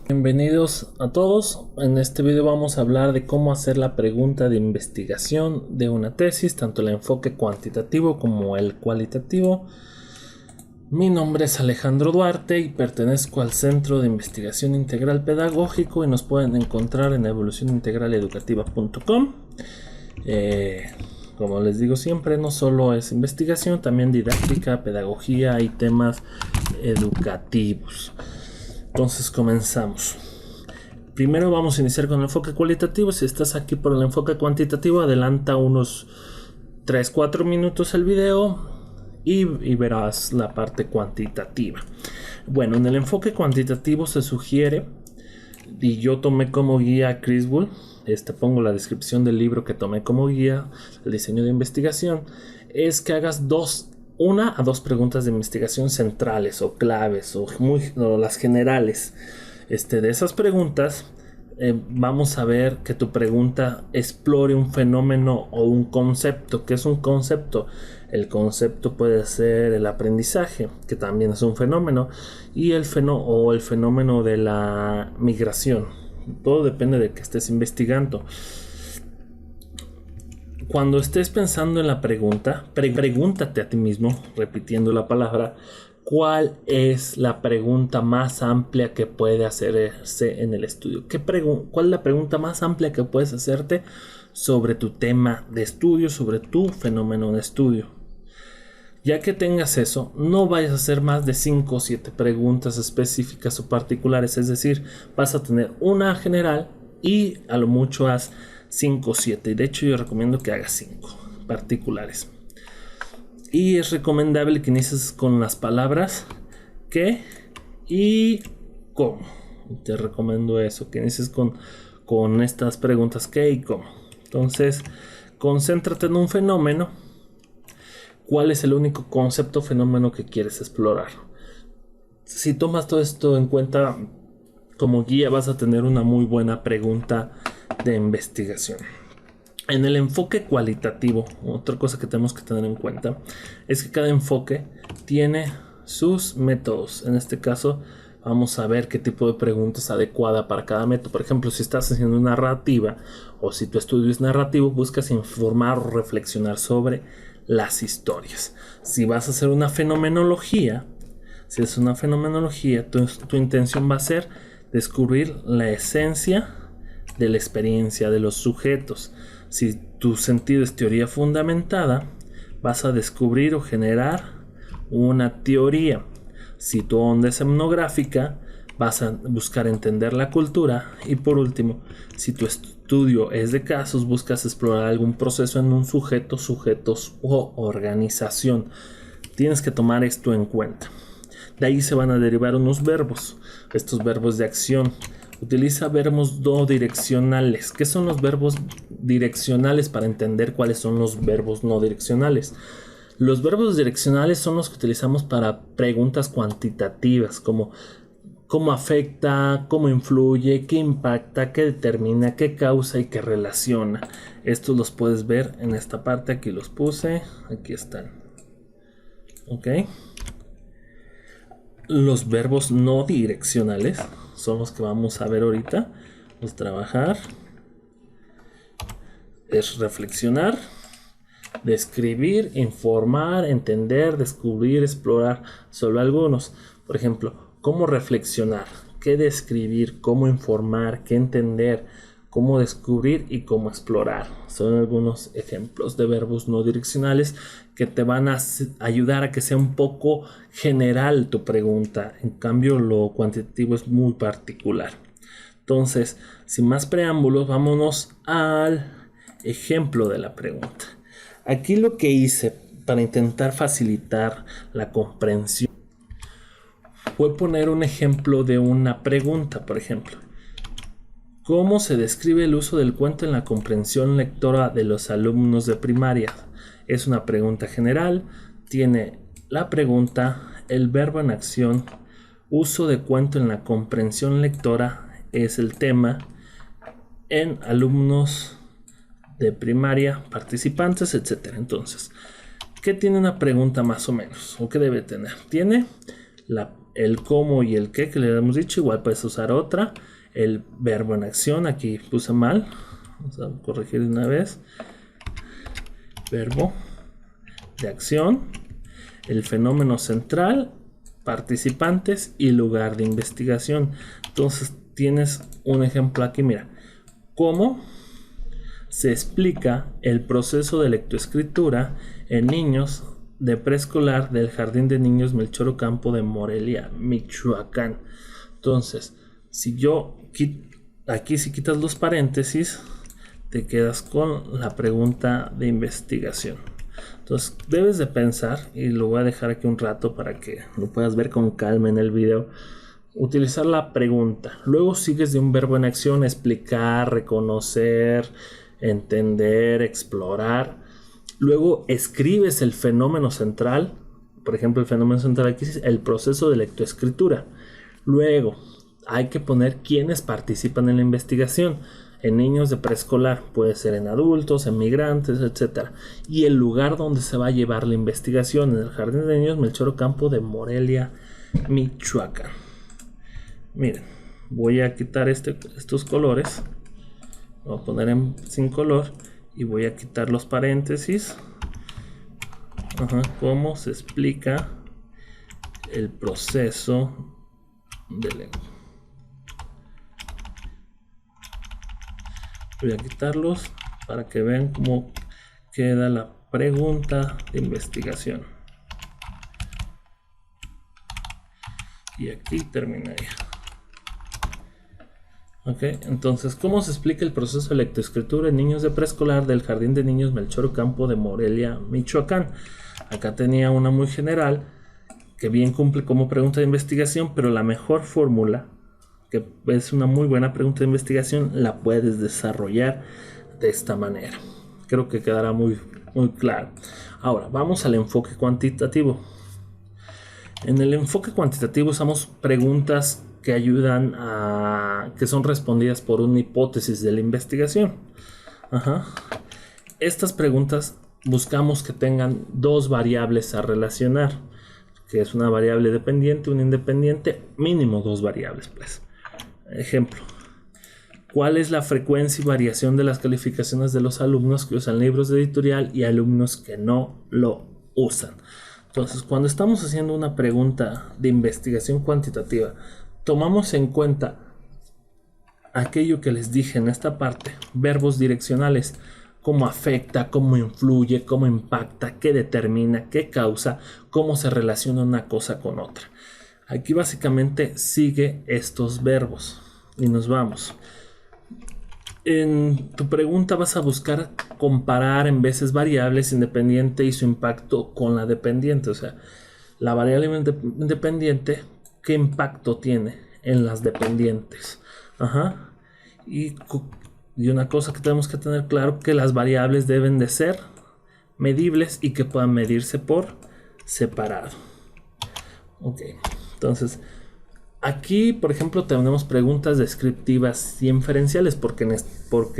Bienvenidos a todos. En este video vamos a hablar de cómo hacer la pregunta de investigación de una tesis, tanto el enfoque cuantitativo como el cualitativo. Mi nombre es Alejandro Duarte y pertenezco al Centro de Investigación Integral Pedagógico y nos pueden encontrar en evolucionintegraleducativa.com. Como les digo siempre, no solo es investigación, también didáctica, pedagogía y temas educativos. Entonces comenzamos. Primero vamos a iniciar con el enfoque cualitativo. Si estás aquí por el enfoque cuantitativo, adelanta unos 3-4 minutos el video y verás la parte cuantitativa. Bueno, en el enfoque cuantitativo se sugiere, y yo tomé como guía a Chris Bull, pongo la descripción del libro que tomé como guía, el diseño de investigación, es que hagas una a dos preguntas de investigación centrales o claves o las generales. De esas preguntas vamos a ver que tu pregunta explore un fenómeno o un concepto. ¿Qué es un concepto? El concepto puede ser el aprendizaje, que también es un fenómeno, y el fenómeno de la migración. Todo depende de que estés investigando. Cuando estés pensando en la pregunta, pregúntate a ti mismo, repitiendo la palabra, ¿cuál es la pregunta más amplia que puede hacerse en el estudio? ¿Cuál es la pregunta más amplia que puedes hacerte sobre tu tema de estudio, sobre tu fenómeno de estudio? Ya que tengas eso, no vayas a hacer más de 5 o 7 preguntas específicas o particulares, es decir, vas a tener una general y a lo mucho haz 5 o 7, y de hecho yo recomiendo que hagas 5 particulares. Y es recomendable que inicies con las palabras qué y cómo. Te recomiendo eso, que inicies con estas preguntas qué y cómo. Entonces, concéntrate en un fenómeno. ¿Cuál es el único concepto o fenómeno que quieres explorar? Si tomas todo esto en cuenta como guía, vas a tener una muy buena pregunta de investigación. En el enfoque cualitativo, otra cosa que tenemos que tener en cuenta es que cada enfoque tiene sus métodos. En este caso vamos a ver qué tipo de pregunta es adecuada para cada método. Por ejemplo, si estás haciendo una narrativa o si tu estudio es narrativo, buscas informar o reflexionar sobre las historias. Si vas a hacer una fenomenología, tu intención va a ser descubrir la esencia de la experiencia de los sujetos. Si tu sentido es teoría fundamentada, vas a descubrir o generar una teoría. Si tu onda es etnográfica, vas a buscar entender la cultura. Y por último, si tu estudio es de casos, buscas explorar algún proceso en un sujeto, sujetos o organización. Tienes que tomar esto en cuenta. De ahí se van a derivar unos verbos, estos verbos de acción. Utiliza verbos no direccionales. ¿Qué son los verbos direccionales? Para entender cuáles son los verbos no direccionales. Los verbos direccionales son los que utilizamos para preguntas cuantitativas, como cómo afecta, cómo influye, qué impacta, qué determina, qué causa y qué relaciona. Estos los puedes ver en esta parte. Aquí los puse, aquí están. Ok. Los verbos no direccionales son los que vamos a ver ahorita. Vamos a trabajar. Es reflexionar, describir, informar, entender, descubrir, explorar. Solo algunos. Por ejemplo, cómo reflexionar, qué describir, cómo informar, qué entender, cómo descubrir y cómo explorar. Son algunos ejemplos de verbos no direccionales que te van a ayudar a que sea un poco general tu pregunta. En cambio, lo cuantitativo es muy particular. Entonces, sin más preámbulos, vámonos al ejemplo de la pregunta. Aquí lo que hice para intentar facilitar la comprensión fue poner un ejemplo de una pregunta. Por ejemplo, ¿cómo se describe el uso del cuento en la comprensión lectora de los alumnos de primaria? Es una pregunta general. Tiene la pregunta, el verbo en acción, uso de cuento en la comprensión lectora es el tema, en alumnos de primaria, participantes, etc. Entonces, ¿qué tiene una pregunta más o menos? ¿O qué debe tener? Tiene el cómo y el qué que le hemos dicho, igual puedes usar otra. El verbo en acción, aquí puse mal, vamos a corregir de una vez. Verbo de acción, el fenómeno central, participantes y lugar de investigación. Entonces tienes un ejemplo aquí, mira, cómo se explica el proceso de lectoescritura en niños de preescolar del Jardín de Niños Melchor Ocampo de Morelia, Michoacán. Entonces, si yo aquí si quitas los paréntesis, te quedas con la pregunta de investigación. Entonces, debes de pensar, y lo voy a dejar aquí un rato para que lo puedas ver con calma en el video. Utilizar la pregunta. Luego sigues de un verbo en acción, explicar, reconocer, entender, explorar. Luego escribes el fenómeno central. Por ejemplo, el fenómeno central aquí es el proceso de lectoescritura. Luego hay que poner quiénes participan en la investigación. En niños de preescolar, puede ser en adultos, en migrantes, etc. Y el lugar donde se va a llevar la investigación, en el Jardín de Niños Melchor Ocampo de Morelia, Michoacán. Miren, voy a quitar estos colores. Voy a poner sin color y voy a quitar los paréntesis. Cómo se explica el proceso del... Voy a quitarlos para que vean cómo queda la pregunta de investigación. Y aquí terminaría. Ok, entonces, ¿cómo se explica el proceso de lectoescritura en niños de preescolar del Jardín de Niños Melchor Ocampo de Morelia, Michoacán? Acá tenía una muy general que bien cumple como pregunta de investigación, pero la mejor fórmula, que es una muy buena pregunta de investigación, la puedes desarrollar de esta manera. Creo que quedará muy claro. Ahora, vamos al enfoque cuantitativo. En el enfoque cuantitativo usamos preguntas que ayudan que son respondidas por una hipótesis de la investigación. Estas preguntas buscamos que tengan dos variables a relacionar, que es una variable dependiente, una independiente, mínimo dos variables, pues. Ejemplo, ¿cuál es la frecuencia y variación de las calificaciones de los alumnos que usan libros de editorial y alumnos que no lo usan? Entonces, cuando estamos haciendo una pregunta de investigación cuantitativa, tomamos en cuenta aquello que les dije en esta parte, verbos direccionales, cómo afecta, cómo influye, cómo impacta, qué determina, qué causa, cómo se relaciona una cosa con otra. Aquí básicamente sigue estos verbos y nos vamos. En tu pregunta vas a buscar comparar en veces variables independiente y su impacto con la dependiente. O sea, la variable independiente, ¿qué impacto tiene en las dependientes? Y una cosa que tenemos que tener claro, que las variables deben de ser medibles y que puedan medirse por separado. Ok, entonces aquí, por ejemplo, tenemos preguntas descriptivas y inferenciales, porque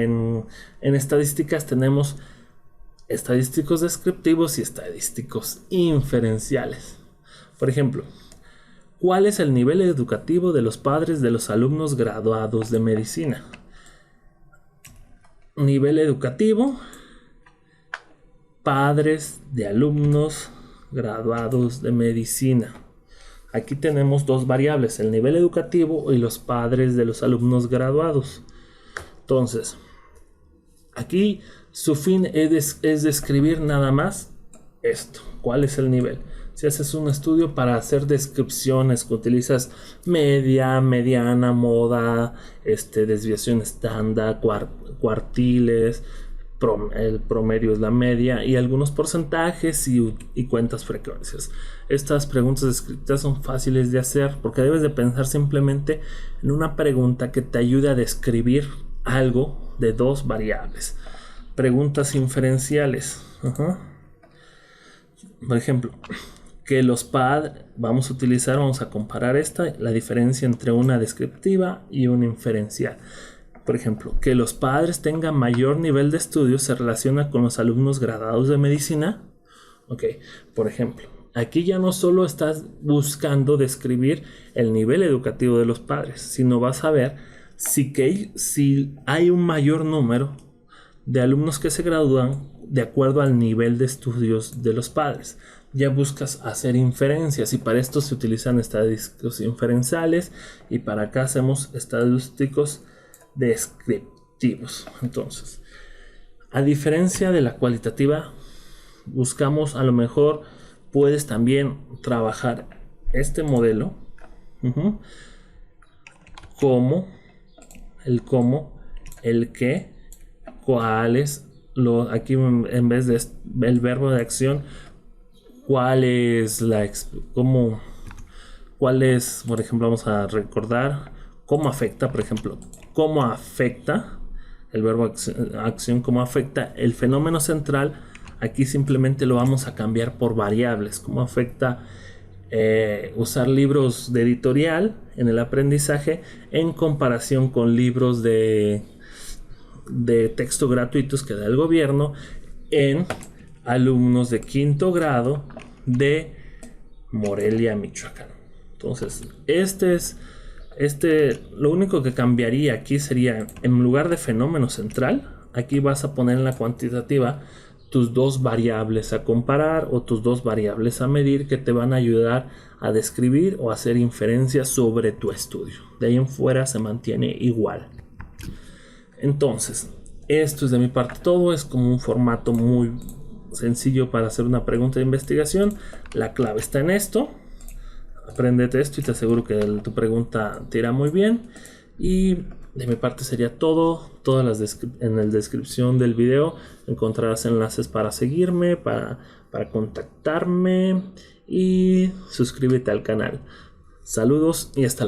en estadísticas tenemos estadísticos descriptivos y estadísticos inferenciales. Por ejemplo, ¿cuál es el nivel educativo de los padres de los alumnos graduados de medicina? Nivel educativo, padres de alumnos graduados de medicina. Aquí tenemos dos variables, el nivel educativo y los padres de los alumnos graduados. Entonces, aquí su fin es describir nada más esto. ¿Cuál es el nivel? Si haces un estudio para hacer descripciones que utilizas media, mediana, moda, desviación estándar, cuartiles, el promedio es la media y algunos porcentajes y cuentas frecuencias. Estas preguntas descriptivas son fáciles de hacer porque debes de pensar simplemente en una pregunta que te ayude a describir algo de dos variables. Preguntas inferenciales. Por ejemplo, que los padres, vamos a comparar la diferencia entre una descriptiva y una inferencial. Por ejemplo, que los padres tengan mayor nivel de estudio se relaciona con los alumnos graduados de medicina. Ok, por ejemplo, Aquí ya no solo estás buscando describir el nivel educativo de los padres, sino vas a ver si hay un mayor número de alumnos que se gradúan de acuerdo al nivel de estudios de los padres. Ya buscas hacer inferencias, y para esto se utilizan estadísticos inferenciales, y para acá hacemos estadísticos descriptivos. Entonces, a diferencia de la cualitativa, buscamos, a lo mejor puedes también trabajar este modelo como el qué, cuáles, aquí en vez de el verbo de acción, cuál es, por ejemplo, vamos a recordar cómo afecta, por ejemplo, cómo afecta el verbo acción, cómo afecta el fenómeno central. Aquí simplemente lo vamos a cambiar por variables. Cómo afecta usar libros de editorial en el aprendizaje en comparación con libros de texto gratuitos que da el gobierno en alumnos de quinto grado de Morelia, Michoacán. Entonces, lo único que cambiaría aquí sería, en lugar de fenómeno central, aquí vas a poner en la cuantitativa tus dos variables a comparar o tus dos variables a medir, que te van a ayudar a describir o hacer inferencias sobre tu estudio. De ahí en fuera se mantiene igual. Entonces, esto es de mi parte todo. Es como un formato muy sencillo para hacer una pregunta de investigación. La clave está en esto. Apréndete esto y te aseguro que tu pregunta te irá muy bien. Y de mi parte sería todo. En la descripción del video encontrarás enlaces para seguirme, para contactarme, y suscríbete al canal. Saludos y hasta la próxima.